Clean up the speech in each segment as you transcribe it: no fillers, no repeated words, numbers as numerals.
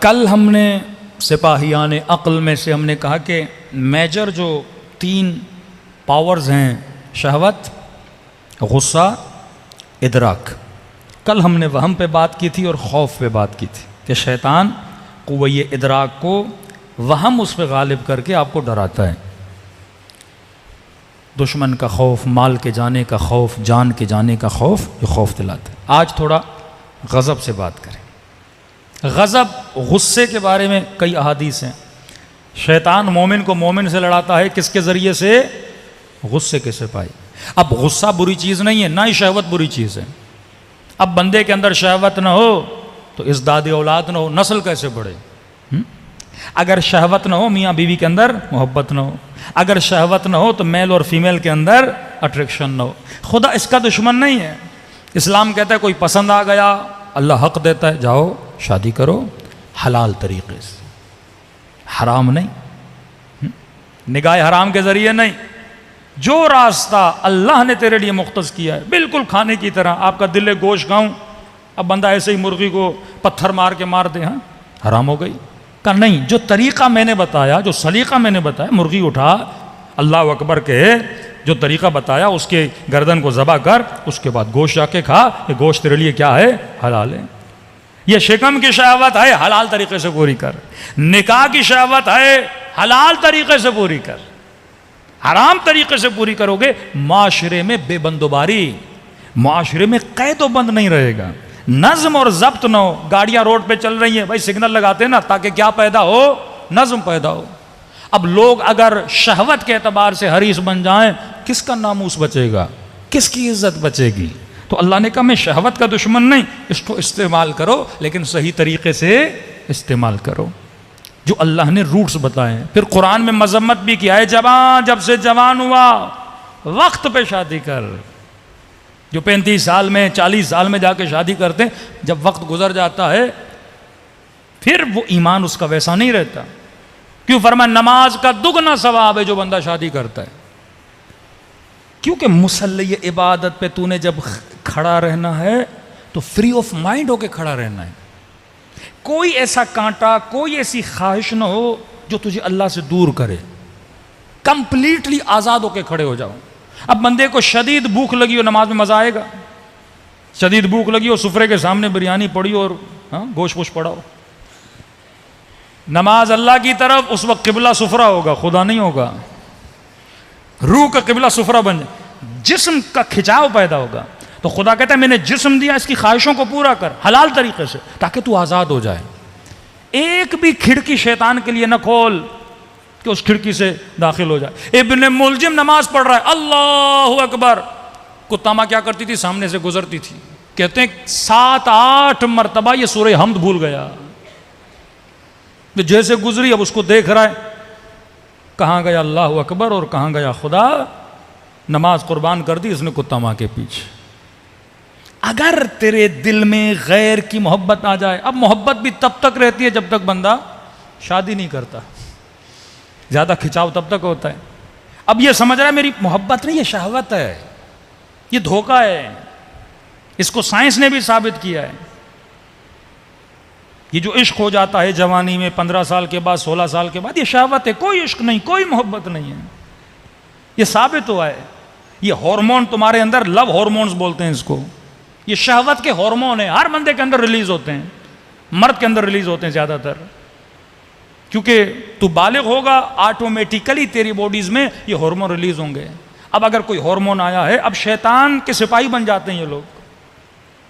कल हमने सिपाहियान अक्ल में से हमने कहा कि मेजर जो 3 पावर्स हैं, शहवत, गुस्सा, इदराक। कल हमने वहम पे बात की थी और खौफ पे बात की थी कि शैतान कुव्वे इदराक को वहम उस पर गालिब करके आपको डराता है। दुश्मन का खौफ, माल के जाने का खौफ, जान के जाने का खौफ, ये खौफ दिलाता है। आज थोड़ा गज़ब से बात करें। गज़ब, गुस्से के बारे में कई अहादीस हैं। शैतान मोमिन को मोमिन से लड़ाता है, किसके ज़रिए से? गुस्से के सिपाही। अब गुस्सा बुरी चीज़ नहीं है, ना ही शहवत बुरी चीज़ है। अब बंदे के अंदर शहवत ना हो तो इज़दाद औलाद ना हो, नस्ल कैसे बढ़े? अगर शहवत ना हो, मियाँ बीवी के अंदर मोहब्बत ना हो, अगर शहवत ना हो तो मेल और फीमेल के अंदर अट्रैक्शन ना हो। खुदा इसका दुश्मन नहीं है। इस्लाम कहता है कोई पसंद आ गया, अल्लाह हक देता है, जाओ शादी करो हलाल तरीके से, हराम नहीं, निगाह हराम के ज़रिए नहीं। जो रास्ता अल्लाह ने तेरे लिए मुख्तस किया है, बिल्कुल खाने की तरह। आपका दिल गोश्त खाऊं, अब बंदा ऐसे ही मुर्गी को पत्थर मार के मार दे, हाँ हराम हो गई। का नहीं, जो तरीक़ा मैंने बताया, जो सलीक़ा मैंने बताया, मुर्गी उठा, अल्लाह अकबर के जो तरीक़ा बताया उसके गर्दन को ज़बा कर, उसके बाद गोश्त जाके खा। ये गोश्त तेरे लिए क्या है? हलाल है। ये शिकम की शहवत है, हलाल तरीक़े से पूरी कर। निकाह की शहवत है, हलाल तरीक़े से पूरी कर। हराम तरीक़े से पूरी करोगे, माशरे में बेबंदोबारी, माशरे में कैद बंद नहीं रहेगा, नज़्म और ज़ब्त न हो। गाड़ियाँ रोड पे चल रही हैं, भाई सिग्नल लगाते हैं ना ताकि क्या पैदा हो? नज़्म पैदा हो। अब लोग अगर शहवत के एतबार से हरीस बन जाएं, किसका नामूस बचेगा? किसकी इज्जत बचेगी? तो अल्लाह ने कहा मैं शहवत का दुश्मन नहीं, इसको इस्तेमाल करो लेकिन सही तरीके से इस्तेमाल करो, जो अल्लाह ने रूट्स बताए हैं। फिर कुरान में मजम्मत भी किया है, जवान जब से जवान हुआ वक्त पे शादी कर। जो 35 साल में 40 साल में जाके शादी करते हैं, जब वक्त गुजर जाता है फिर वो ईमान उसका वैसा नहीं रहता। क्यों? फरमा नमाज का दुगना सवाब है जो बंदा शादी करता है। क्योंकि मुसल्ले इबादत पे तूने जब खड़ा रहना है तो फ्री ऑफ माइंड होके खड़ा रहना है। कोई ऐसा कांटा, कोई ऐसी ख्वाहिश ना हो जो तुझे अल्लाह से दूर करे। कंप्लीटली आज़ाद होके खड़े हो जाओ। अब बंदे को शदीद भूख लगी हो, नमाज में मज़ा आएगा? शदीद भूख लगी हो, सुफरे के सामने बिरयानी पड़ी और गोश्त वोश पड़ा हो, नमाज अल्लाह की तरफ, उस वक्त किबला सुफरा होगा, खुदा नहीं होगा। रूह का किबला सुफरा बन जाए, जिस्म का खिंचाव पैदा होगा। तो खुदा कहता है मैंने जिस्म दिया, इसकी ख्वाहिशों को पूरा कर हलाल तरीके से, ताकि तू आज़ाद हो जाए। एक भी खिड़की शैतान के लिए न खोल कि उस खिड़की से दाखिल हो जाए। इब्ने मुलजिम नमाज पढ़ रहा है, अल्लाह अकबर, कुत्ता माँ क्या करती थी? सामने से गुजरती थी। कहते हैं 7-8 मरतबा ये सूरह हमद भूल गया। जैसे गुजरी अब उसको देख रहा है, कहाँ गया अल्लाह अकबर और कहाँ गया खुदा। नमाज कुर्बान कर दी इसने कुत्ता माँ के पीछे। अगर तेरे दिल में गैर की मोहब्बत आ जाए, अब मोहब्बत भी तब तक रहती है जब तक बंदा शादी नहीं करता, ज़्यादा खिंचाव तब तक होता है। अब ये समझ रहा है मेरी मोहब्बत नहीं, ये शहवत है, ये धोखा है। इसको साइंस ने भी साबित किया है। ये जो इश्क हो जाता है जवानी में, 15 साल के बाद, 16 साल के बाद, ये शहवत है, कोई इश्क नहीं, कोई मोहब्बत नहीं है। ये साबित हुआ है। ये हार्मोन तुम्हारे अंदर, लव हार्मोन्स बोलते हैं इसको, ये शहवत के हार्मोन है, हर बंदे के अंदर रिलीज होते हैं, मर्द के अंदर रिलीज होते हैं ज़्यादातर। क्योंकि तू बालिग होगा, ऑटोमेटिकली तेरी बॉडीज में ये हार्मोन रिलीज होंगे। अब अगर कोई हार्मोन आया है, अब शैतान के सिपाही बन जाते हैं ये लोग।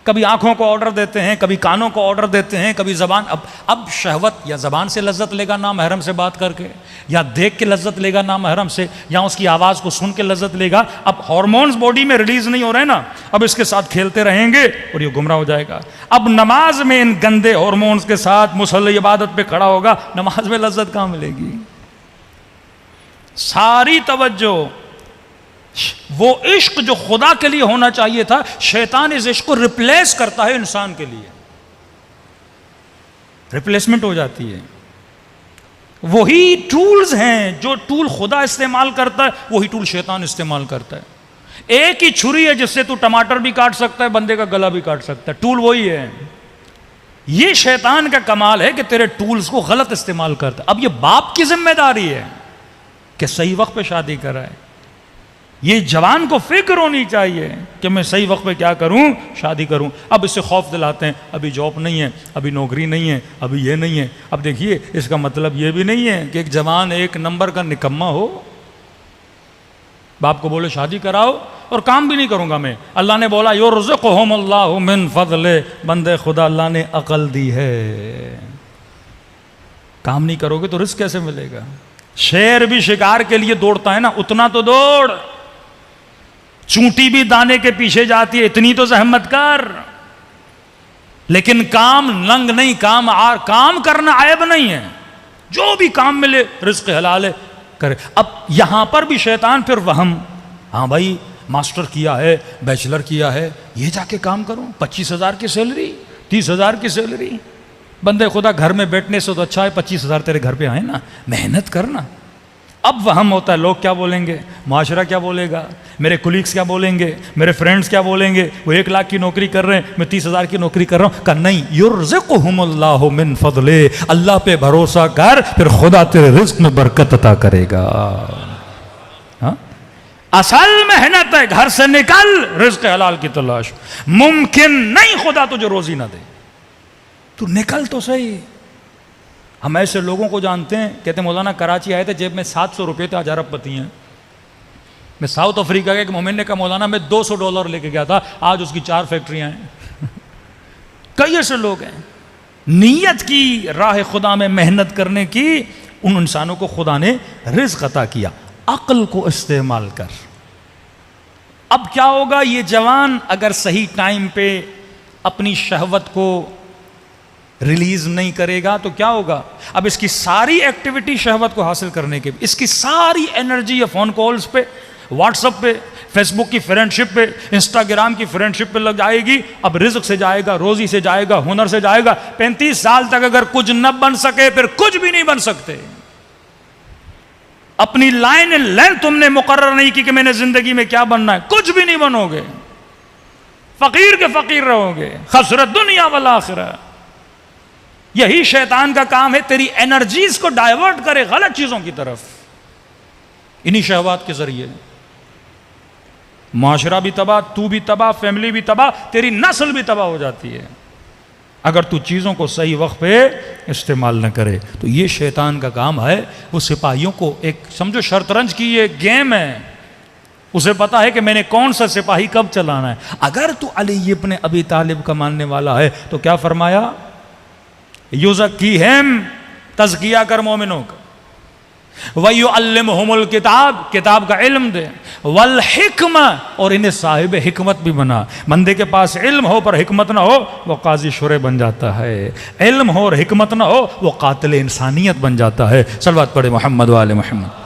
कभी आंखों को ऑर्डर देते हैं, कभी कानों को ऑर्डर देते हैं, कभी जबान। अब शहवत या जबान से लज्जत लेगा ना महरम से बात करके, या देख के लज्जत लेगा ना महरम से, या उसकी आवाज़ को सुन के लज्जत लेगा। अब हार्मोन्स बॉडी में रिलीज नहीं हो रहे ना, अब इसके साथ खेलते रहेंगे और ये गुमराह हो जाएगा। अब नमाज में इन गंदे हार्मोन्स के साथ मुसल्ले इबादत पे खड़ा होगा, नमाज में लज्जत कहाँ मिलेगी? सारी तवज्जो वो इश्क जो खुदा के लिए होना चाहिए था, शैतान इस इश्क को रिप्लेस करता है इंसान के लिए, रिप्लेसमेंट हो जाती है। वही टूल्स हैं जो टूल खुदा इस्तेमाल करता है, वही टूल शैतान इस्तेमाल करता है। एक ही छुरी है जिससे तू टमाटर भी काट सकता है, बंदे का गला भी काट सकता है, टूल वही है। ये शैतान का कमाल है कि तेरे टूल्स को गलत इस्तेमाल करता। अब ये बाप की जिम्मेदारी है कि सही वक्त पे शादी कराए। ये जवान को फिक्र होनी चाहिए कि मैं सही वक्त पे क्या करूं, शादी करूं। अब इससे खौफ दिलाते हैं, अभी जॉब नहीं है, अभी नौकरी नहीं है, अभी ये नहीं है। अब देखिए, इसका मतलब ये भी नहीं है कि एक जवान एक नंबर का निकम्मा हो, बाप को बोले शादी कराओ और काम भी नहीं करूंगा मैं। अल्लाह ने बोला युर्ज़िक़ुहुमुल्लाहु मिन फ़ज़ले, बंदे खुदा अल्लाह ने अकल दी है, काम नहीं करोगे तो रिस्क कैसे मिलेगा। शेर भी शिकार के लिए दौड़ता है ना, उतना तो दौड़। चूंटी भी दाने के पीछे जाती है, इतनी तो जहमत कर। लेकिन काम नंग नहीं, काम करना ऐब नहीं है। जो भी काम मिले रिस्क हलाल है करे। अब यहां पर भी शैतान फिर वहम, हाँ भाई मास्टर किया है, बैचलर किया है, ये जाके काम करूं, 25,000 की सैलरी, 30,000 की सैलरी। बंदे खुदा घर में बैठने से तो अच्छा है 25,000 तेरे घर पे आए ना, मेहनत करना। अब वहम होता है, लोग क्या बोलेंगे, माशरा क्या बोलेगा, मेरे कुलीग्स क्या बोलेंगे, मेरे फ्रेंड्स क्या बोलेंगे, वो 1 लाख की नौकरी कर रहे हैं, मैं 30,000 की नौकरी कर रहा हूं। का नहीं, युर्ज़िक़ुहुमुल्लाहु मिन फ़ज़ले, अल्लाह पे भरोसा कर, फिर खुदा तेरे रिज़्क़ में बरकत अता करेगा। हाँ, असल मेहनत है, घर से निकल, रिज़्क़ हलाल की तलाश। मुमकिन नहीं खुदा तुझे रोजी ना दे, तू निकल तो सही। हम ऐसे लोगों को जानते हैं, कहते हैं मौलाना कराची आए थे, जेब में 700 रुपये थे, आज अरबपति हैं। मैं साउथ अफ्रीका के एक मोमिन ने कहा मौलाना मैं $200 लेके गया था, आज उसकी 4 फैक्ट्रियां हैं। कई ऐसे लोग हैं, नीयत की राह खुदा में मेहनत करने की, उन इंसानों को खुदा ने रिज़्क़ अता किया। अक्ल को इस्तेमाल कर। अब क्या होगा, ये जवान अगर सही टाइम पे अपनी शहवत को रिलीज नहीं करेगा तो क्या होगा। अब इसकी सारी एक्टिविटी शहवत को हासिल करने के, इसकी सारी एनर्जी या फोन कॉल्स पे, व्हाट्सएप पे, फेसबुक की फ्रेंडशिप पे, इंस्टाग्राम की फ्रेंडशिप पे लग जाएगी। अब रिज़्क़ से जाएगा, रोजी से जाएगा, हुनर से जाएगा। 35 साल तक अगर कुछ न बन सके फिर कुछ भी नहीं बन सकते। अपनी लाइन लेंथ तुमने मुकर्रर नहीं की कि मैंने जिंदगी में क्या बनना है, कुछ भी नहीं बनोगे, फकीर के फकीर रहोगे। खसरत दुनिया वल आखिरा। यही शैतान का काम है, तेरी एनर्जीज को डाइवर्ट करे गलत चीजों की तरफ, इन्हीं शहवात के जरिए। माशरा भी तबाह, तू भी तबाह, फैमिली भी तबाह, तेरी नस्ल भी तबाह हो जाती है अगर तू चीज़ों को सही वक्त पे इस्तेमाल न करे। तो ये शैतान का काम है। वो सिपाहियों को एक समझो शतरंज की ये गेम है, उसे पता है कि मैंने कौन सा सिपाही कब चलाना है। अगर तू अली इब्न अबी तालिब का मानने वाला है तो क्या फरमाया, युज़क्कीहिम, तज़किया कर मोमिनों का, वयुअल्लिमुहुमुल किताब, किताब का इल्म दे, वल हिक्मा, और इन्हें साहिब हिकमत भी बना। बंदे के पास इल्म हो पर हिकमत ना हो वो काजी शुरे बन जाता है, इल्म हो और हिकमत ना हो वो कातिल इंसानियत बन जाता है। सल्लल्लाहु अलैहि मोहम्मद व आले मोहम्मद।